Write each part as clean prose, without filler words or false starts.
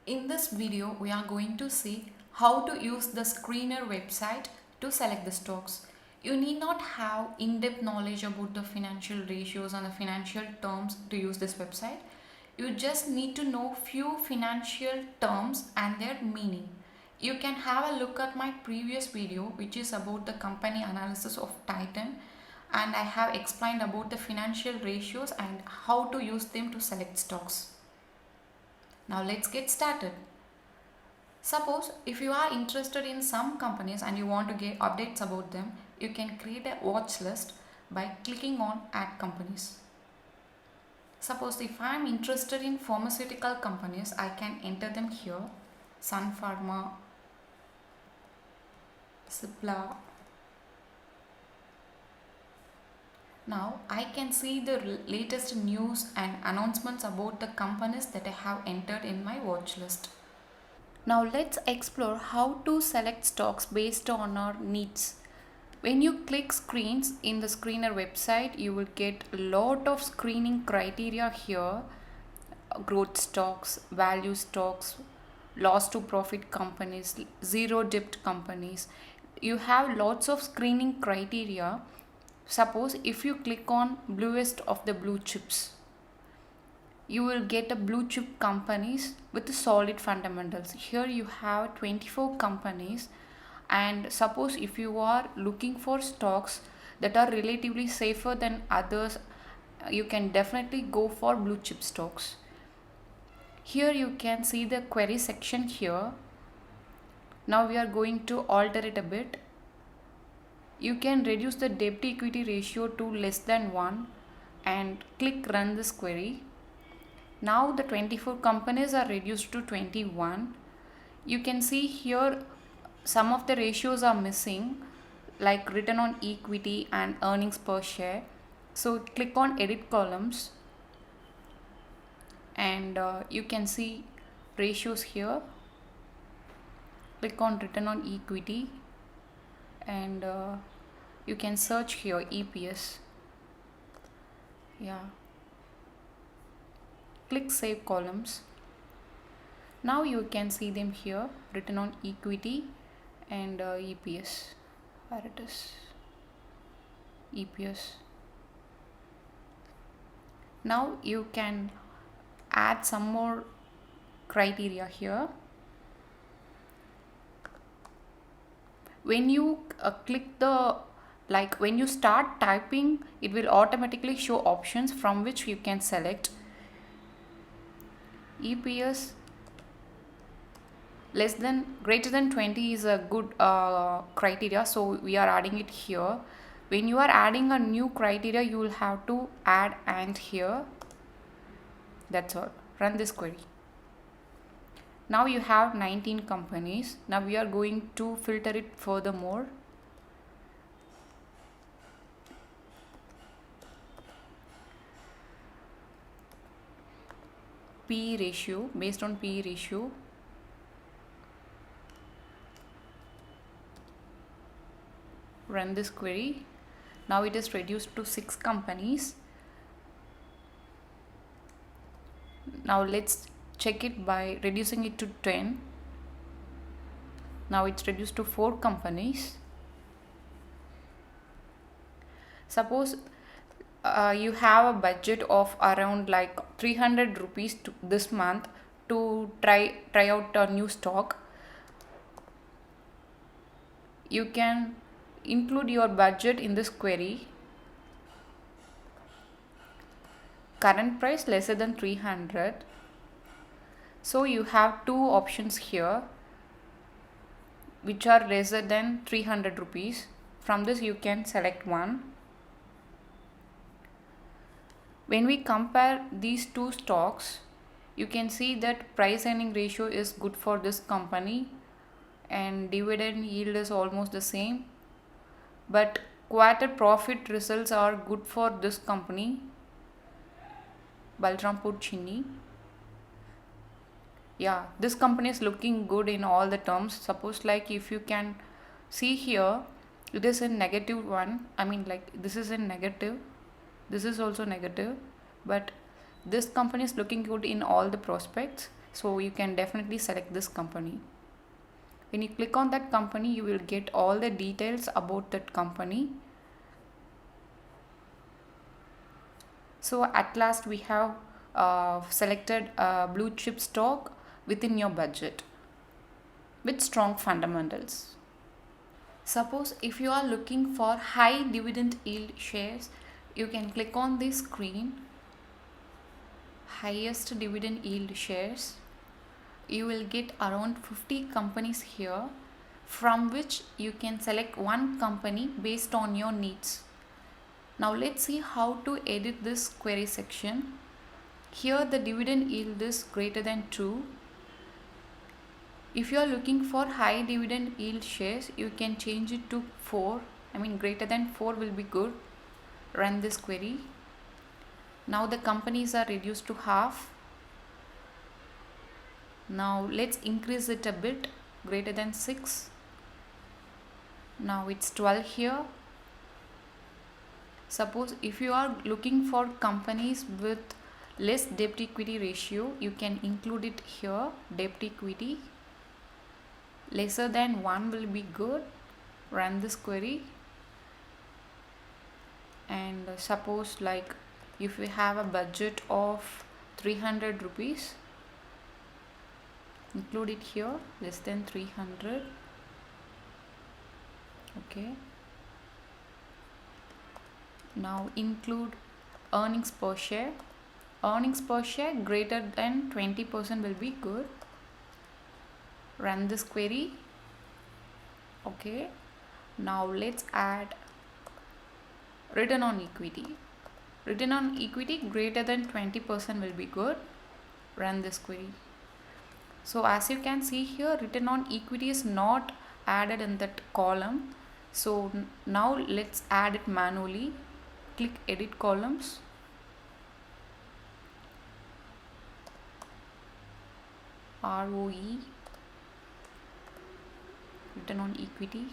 In this video, we are going to see how to use the screener website to select the stocks. You need not have in-depth knowledge about the financial ratios and the financial terms to use this website. You just need to know few financial terms and their meaning. You can have a look at my previous video, which is about the company analysis of Titan, and I have explained about the financial ratios and how to use them to select stocks. Now let's get started. Suppose if you are interested in some companies and you want to get updates about them, you can create a watch list by clicking on add companies. Suppose if I am interested in pharmaceutical companies, I can enter them here. Sun Pharma, Cipla. Now I can see the latest news and announcements about the companies that I have entered in my watch list. Now let's explore how to select stocks based on our needs. When you click screens in the screener website, you will get a lot of screening criteria here. Growth stocks, value stocks, loss to profit companies, zero debt companies. You have lots of screening criteria. Suppose if you click on bluest of the blue chips, you will get a blue chip companies with solid fundamentals. Here you have 24 companies, and suppose if you are looking for stocks that are relatively safer than others, you can definitely go for blue chip stocks. Here you can see the query section here. Now we are going to alter it a bit. You can reduce the debt to equity ratio to less than 1 and click run this query. Now the 24 companies are reduced to 21. You can see here some of the ratios are missing, like return on equity and earnings per share. So click on edit columns and you can see ratios here. Click on return on equity and you can search here EPS. Click save columns. Now you can see them here, return on equity and EPS. Where it is? EPS. Now you can add some more criteria here. When you click the when you start typing, it will automatically show options from which you can select. EPS greater than 20 is a good criteria, so we are adding it here. When you are adding a new criteria, you will have to add and here. That's all. Run this query. Now you have 19 companies. Now we are going to filter it furthermore. PE ratio, based on PE ratio. Run this query. Now it is reduced to 6 companies. Now let's check it by reducing it to 10. Now it's reduced to 4 companies. Suppose you have a budget of around 300 rupees this month to try out a new stock. You can include your budget in this query. Current price lesser than 300. So you have two options here which are lesser than 300 rupees. From this you can select one. When we compare these two stocks, you can see that price earning ratio is good for this company and dividend yield is almost the same, but quarter profit results are good for this company, Balrampur Chini. This company is looking good in all the terms. Suppose if you can see here, it is in negative one. This is in negative, this is also negative, but this company is looking good in all the prospects. So you can definitely select this company. When you click on that company, you will get all the details about that company. So at last we have selected a blue chip stock within your budget with strong fundamentals. Suppose if you are looking for high dividend yield shares, you can click on this screen, highest dividend yield shares. You will get around 50 companies here, from which you can select one company based on your needs. Now let's see how to edit this query section. Here the dividend yield is greater than 2. If you are looking for high dividend yield shares, you can change it to 4. Greater than 4 will be good. Run this query. Now the companies are reduced to half. Now let's increase it a bit, greater than 6. Now it's 12 here. Suppose if you are looking for companies with less debt equity ratio, you can include it here. Debt equity lesser than 1 will be good. Run this query. And suppose like if we have a budget of 300 rupees, include it here, less than 300. Okay. Now include earnings per share. Earnings per share greater than 20% will be good. Run this query. Okay. Now let's add return on equity. Return on equity greater than 20% will be good. Run this query. So as you can see here, return on equity is not added in that column. So now let's add it manually. Click edit columns. ROE, return on equity,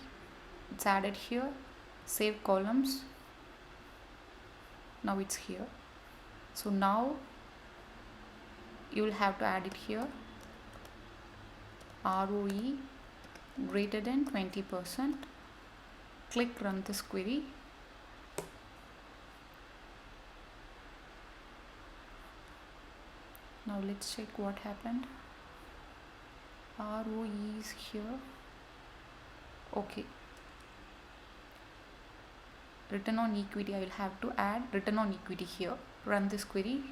it's added here. Save columns. Now it's here. So now you will have to add it here. ROE greater than 20%. Click run this query. Now let's check what happened. ROE is here. Okay. Return on equity, I will have to add return on equity here. Run this query.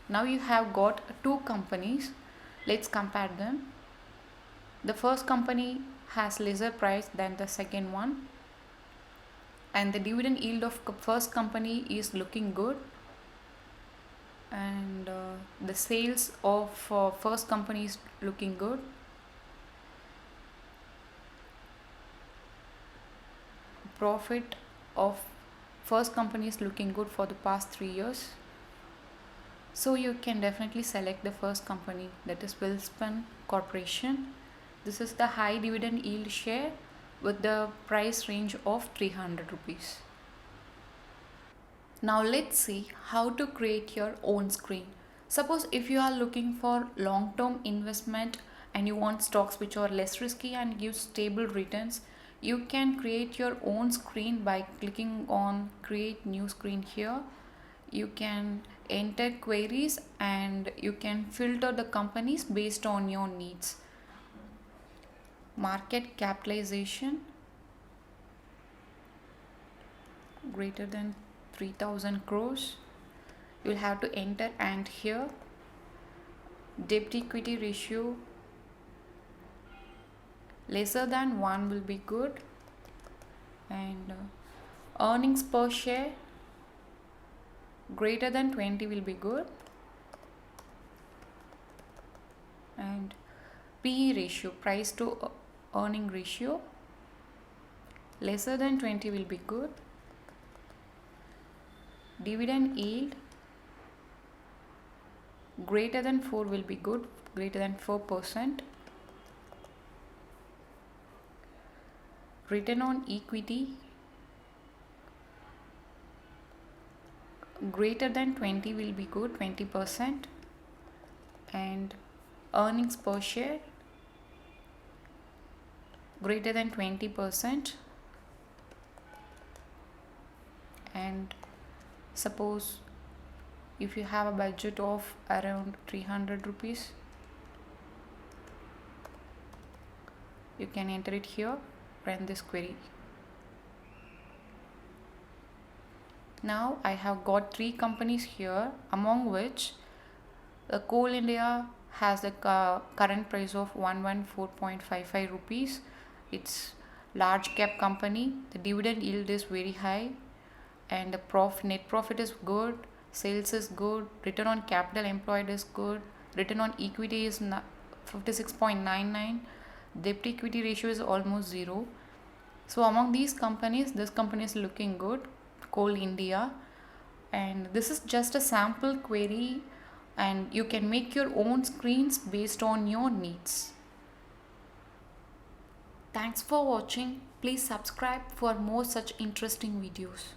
Now you have got 2 companies. Let's compare them. The first company has lesser price than the second one, and the dividend yield of first company is looking good, and the sales of first company is looking good. Profit of first company is looking good for the past 3 years. So you can definitely select the first company, that is Welspun Corporation. This is the high dividend yield share with the price range of 300 rupees. Now let's see how to create your own screen. Suppose if you are looking for long-term investment and you want stocks which are less risky and give stable returns, you can create your own screen by clicking on create new screen here. You can enter queries and you can filter the companies based on your needs. Market capitalization greater than 3000 crores. You will have to enter, and here debt equity ratio lesser than 1 will be good, and earnings per share greater than 20 will be good, and PE ratio, price to earning ratio, lesser than 20 will be good. Dividend yield greater than 4 will be good, greater than 4%. Return on equity greater than 20 will be good, 20%. And earnings per share greater than 20%, and suppose if you have a budget of around 300 rupees, you can enter it here, run this query. Now I have got 3 companies here, among which the Coal India has the current price of 114.55 rupees. It's large cap company. The dividend yield is very high, and the net profit is good, sales is good, return on capital employed is good, return on equity is 56.99, debt equity ratio is almost 0. So among these companies, this company is looking good, Coal India. And this is just a sample query, and you can make your own screens based on your needs. Thanks for watching. Please subscribe for more such interesting videos.